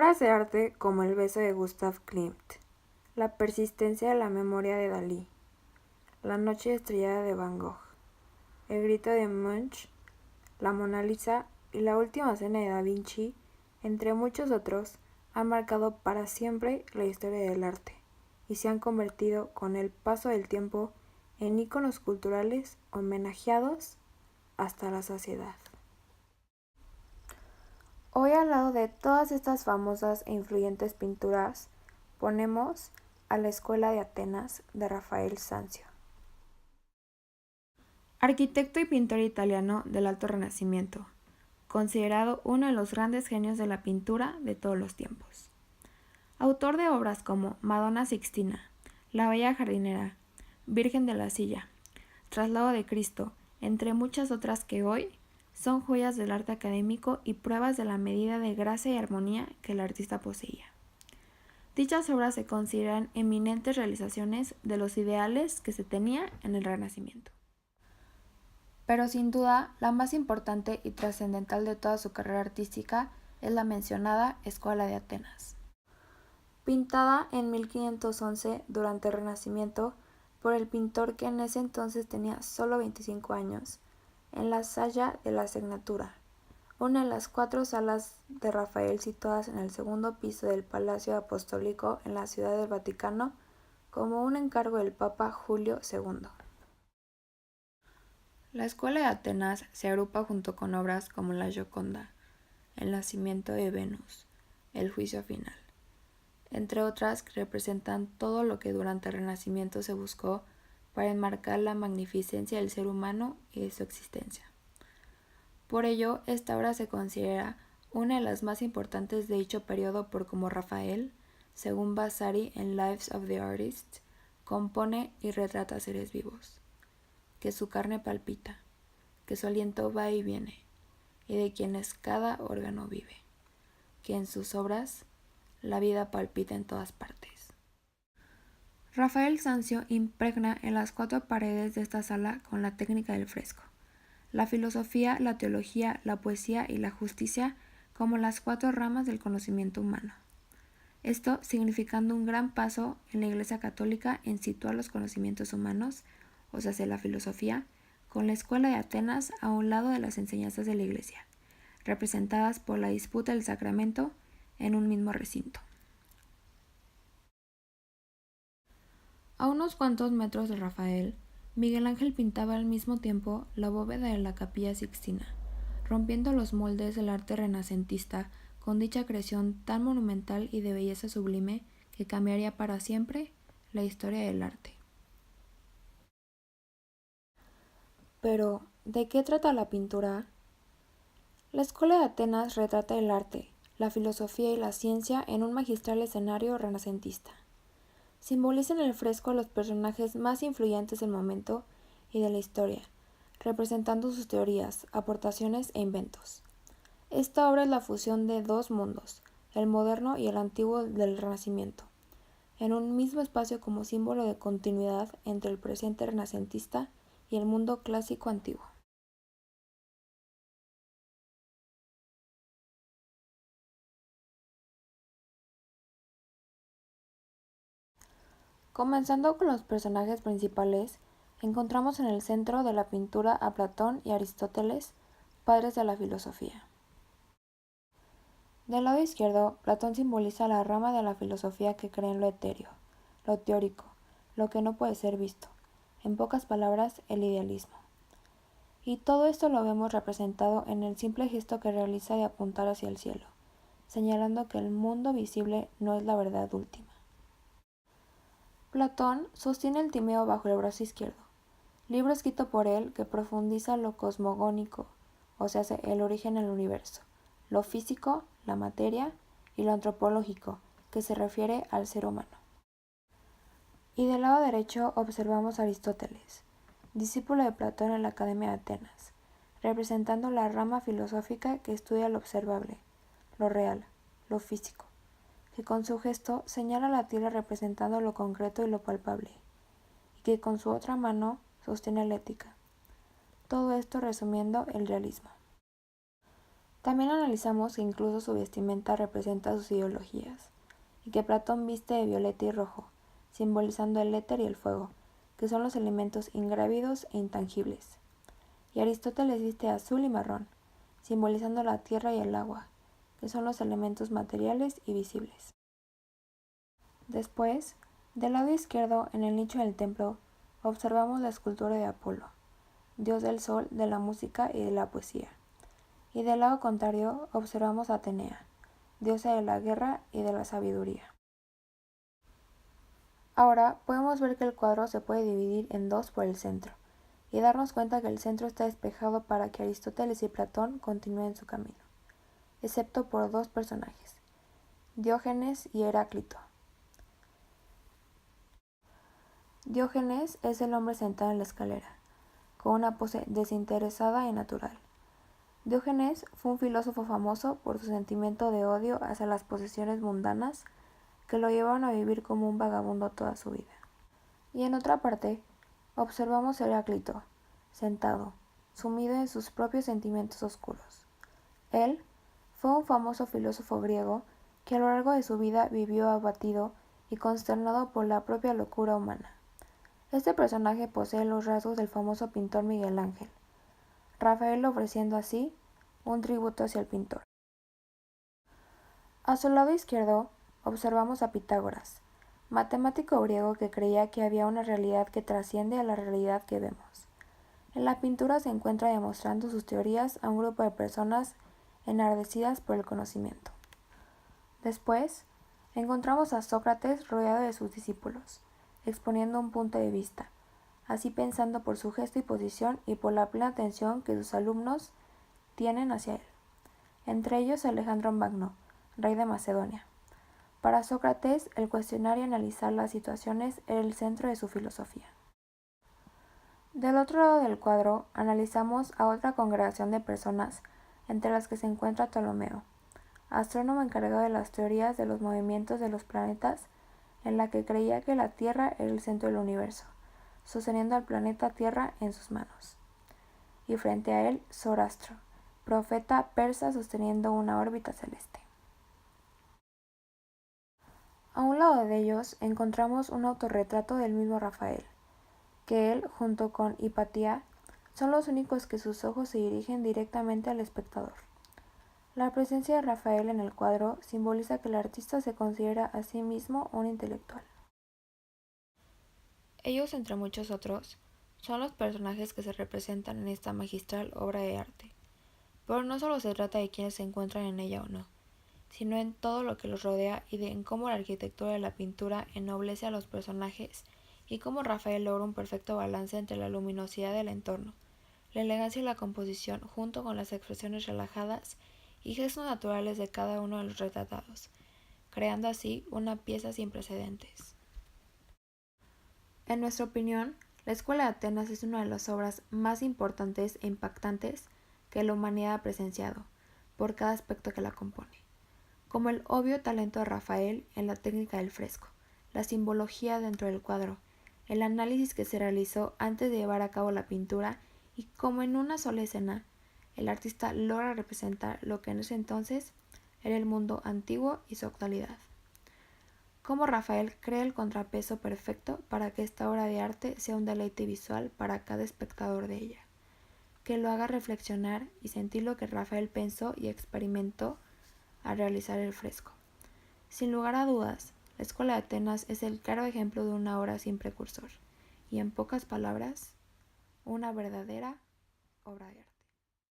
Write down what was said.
Obras de arte como El beso de Gustav Klimt, La persistencia de la memoria de Dalí, La noche estrellada de Van Gogh, El grito de Munch, La Mona Lisa y La última cena de Da Vinci, entre muchos otros, han marcado para siempre la historia del arte y se han convertido con el paso del tiempo en íconos culturales homenajeados hasta la saciedad. Hoy, al lado de todas estas famosas e influyentes pinturas, ponemos a la Escuela de Atenas de Rafael Sanzio. Arquitecto y pintor italiano del Alto Renacimiento, considerado uno de los grandes genios de la pintura de todos los tiempos. Autor de obras como Madonna Sixtina, La Bella Jardinera, Virgen de la Silla, Traslado de Cristo, entre muchas otras que hoy son joyas del arte académico y pruebas de la medida de gracia y armonía que el artista poseía. Dichas obras se consideran eminentes realizaciones de los ideales que se tenía en el Renacimiento. Pero sin duda, la más importante y trascendental de toda su carrera artística es la mencionada Escuela de Atenas. Pintada en 1511 durante el Renacimiento por el pintor que en ese entonces tenía solo 25 años, en la Sala de la Signatura, una de las 4 salas de Rafael situadas en el segundo piso del Palacio Apostólico en la Ciudad del Vaticano, como un encargo del Papa Julio II. La Escuela de Atenas se agrupa junto con obras como La Gioconda, El nacimiento de Venus, El juicio final, entre otras que representan todo lo que durante el Renacimiento se buscó para enmarcar la magnificencia del ser humano y de su existencia. Por ello, esta obra se considera una de las más importantes de dicho periodo por cómo Rafael, según Vasari en Lives of the Artists, compone y retrata seres vivos, que su carne palpita, que su aliento va y viene, y de quienes cada órgano vive, que en sus obras la vida palpita en todas partes. Rafael Sanzio impregna en las 4 paredes de esta sala con la técnica del fresco, la filosofía, la teología, la poesía y la justicia como las 4 ramas del conocimiento humano. Esto significando un gran paso en la Iglesia Católica en situar los conocimientos humanos, o sea, la filosofía, con la Escuela de Atenas a un lado de las enseñanzas de la Iglesia, representadas por la disputa del sacramento en un mismo recinto. A unos cuantos metros de Rafael, Miguel Ángel pintaba al mismo tiempo la bóveda de la Capilla Sixtina, rompiendo los moldes del arte renacentista con dicha creación tan monumental y de belleza sublime que cambiaría para siempre la historia del arte. Pero, ¿de qué trata la pintura? La Escuela de Atenas retrata el arte, la filosofía y la ciencia en un magistral escenario renacentista. Simboliza en el fresco a los personajes más influyentes del momento y de la historia, representando sus teorías, aportaciones e inventos. Esta obra es la fusión de 2 mundos, el moderno y el antiguo del Renacimiento, en un mismo espacio como símbolo de continuidad entre el presente renacentista y el mundo clásico antiguo. Comenzando con los personajes principales, encontramos en el centro de la pintura a Platón y Aristóteles, padres de la filosofía. Del lado izquierdo, Platón simboliza la rama de la filosofía que cree en lo etéreo, lo teórico, lo que no puede ser visto, en pocas palabras, el idealismo. Y todo esto lo vemos representado en el simple gesto que realiza de apuntar hacia el cielo, señalando que el mundo visible no es la verdad última. Platón sostiene el Timeo bajo el brazo izquierdo, libro escrito por él que profundiza lo cosmogónico, o sea, el origen del universo, lo físico, la materia, y lo antropológico, que se refiere al ser humano. Y del lado derecho observamos a Aristóteles, discípulo de Platón en la Academia de Atenas, representando la rama filosófica que estudia lo observable, lo real, lo físico, que con su gesto señala la tierra representando lo concreto y lo palpable, y que con su otra mano sostiene la ética. Todo esto resumiendo el realismo. También analizamos que incluso su vestimenta representa sus ideologías, y que Platón viste de violeta y rojo, simbolizando el éter y el fuego, que son los elementos ingrávidos e intangibles, y Aristóteles viste azul y marrón, simbolizando la tierra y el agua, que son los elementos materiales y visibles. Después, del lado izquierdo, en el nicho del templo, observamos la escultura de Apolo, dios del sol, de la música y de la poesía. Y del lado contrario, observamos a Atenea, diosa de la guerra y de la sabiduría. Ahora podemos ver que el cuadro se puede dividir en dos por el centro, y darnos cuenta que el centro está despejado para que Aristóteles y Platón continúen su camino, excepto por dos personajes, Diógenes y Heráclito. Diógenes es el hombre sentado en la escalera, con una pose desinteresada y natural. Diógenes fue un filósofo famoso por su sentimiento de odio hacia las posesiones mundanas que lo llevaron a vivir como un vagabundo toda su vida. Y en otra parte, observamos a Heráclito, sentado, sumido en sus propios sentimientos oscuros. Él fue un famoso filósofo griego que a lo largo de su vida vivió abatido y consternado por la propia locura humana. Este personaje posee los rasgos del famoso pintor Miguel Ángel, Rafael ofreciendo así un tributo hacia el pintor. A su lado izquierdo observamos a Pitágoras, matemático griego que creía que había una realidad que trasciende a la realidad que vemos. En la pintura se encuentra demostrando sus teorías a un grupo de personas enardecidas por el conocimiento. Después, encontramos a Sócrates rodeado de sus discípulos, exponiendo un punto de vista, así pensando por su gesto y posición y por la plena atención que sus alumnos tienen hacia él. Entre ellos Alejandro Magno, rey de Macedonia. Para Sócrates, el cuestionar y analizar las situaciones era el centro de su filosofía. Del otro lado del cuadro, analizamos a otra congregación de personas, entre las que se encuentra Ptolomeo, astrónomo encargado de las teorías de los movimientos de los planetas, en la que creía que la Tierra era el centro del universo, sosteniendo al planeta Tierra en sus manos. Y frente a él, Zoroastro, profeta persa sosteniendo una órbita celeste. A un lado de ellos encontramos un autorretrato del mismo Rafael, que él, junto con Hipatia, son los únicos que sus ojos se dirigen directamente al espectador. La presencia de Rafael en el cuadro simboliza que el artista se considera a sí mismo un intelectual. Ellos, entre muchos otros, son los personajes que se representan en esta magistral obra de arte. Pero no solo se trata de quienes se encuentran en ella o no, sino en todo lo que los rodea y en cómo la arquitectura de la pintura ennoblece a los personajes y cómo Rafael logra un perfecto balance entre la luminosidad del entorno, la elegancia de la composición junto con las expresiones relajadas y gestos naturales de cada uno de los retratados, creando así una pieza sin precedentes. En nuestra opinión, la Escuela de Atenas es una de las obras más importantes e impactantes que la humanidad ha presenciado, por cada aspecto que la compone, como el obvio talento de Rafael en la técnica del fresco, la simbología dentro del cuadro, el análisis que se realizó antes de llevar a cabo la pintura y cómo en una sola escena el artista logra representar lo que en ese entonces era el mundo antiguo y su actualidad. Cómo Rafael crea el contrapeso perfecto para que esta obra de arte sea un deleite visual para cada espectador de ella, que lo haga reflexionar y sentir lo que Rafael pensó y experimentó al realizar el fresco. Sin lugar a dudas, la Escuela de Atenas es el claro ejemplo de una obra sin precursor, y en pocas palabras, una verdadera obra de arte.